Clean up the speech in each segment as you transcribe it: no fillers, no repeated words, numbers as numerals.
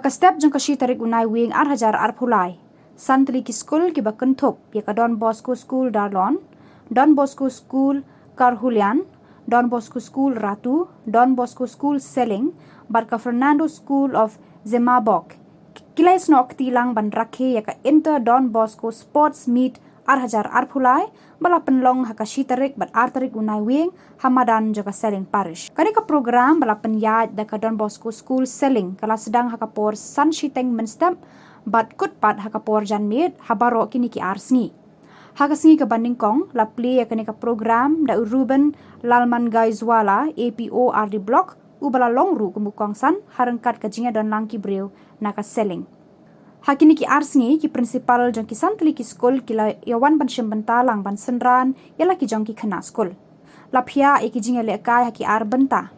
Haka step jong kashi tarik Naiwieng hajar plie. Santli ki skul kiba kynthup yaka Don Bosco School Darlawn, Don Bosco School Khawruhlian, Don Bosco School Ratu, Don Bosco School Seling, barka Fernando School of Zemabawk. Iasnoh tilang ban Rakhe yaka Inter-Don Bosco Sports Meet hajar plie, bala pynlong haka tarik bat tarik Naiwieng madan juga Seling Parish. Kani ka program bala pyniaid daka Don Bosco School Seling kala sdang haka por shiteng mynstep bat kutpat haka por janmiet baroh kini ki sngi. Haka sngi ka nyngkong la plie kani ka program da Reuben Lalhmangaihzuala APORD block ubala longru kumu kongsan harangkat ka jinga don langki breu naka Seling. Hakini ki sngi ki principal jong ki santli ki skul kila yawan ban bentalang ban senran yala ki jong ki khana skul. Lapia ki jinga le kai haki benta.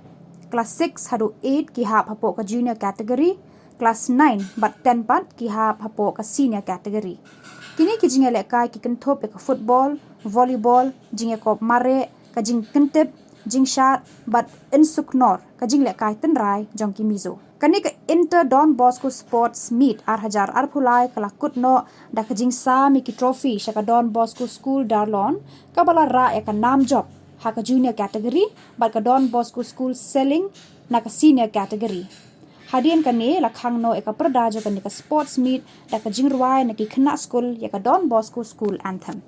Class 6 hadu 8 ki hapo ka junior category, class 9 bat 10 pat ki hapo ka senior category. Kini ki jinga le kai ki kynthup ka football, volleyball, jinga kop mare ka jing kynthup, jing shot bat insuknor ka jing le kai tenrai jong ki mizo. Kani ka Inter-Don Bosco Sports Meet hajar plie kala kutno da ka jing sa mi ki trophy syaka Don Bosco School Darlawn ka bala ra ka nam job haka junior category bat ka Don Bosco School Seling na ka senior category. Hadian kani lakhang no eka perda jo kani ka sports meet da ka jing ruai na ki khana school ya ka Don Bosco School anthem.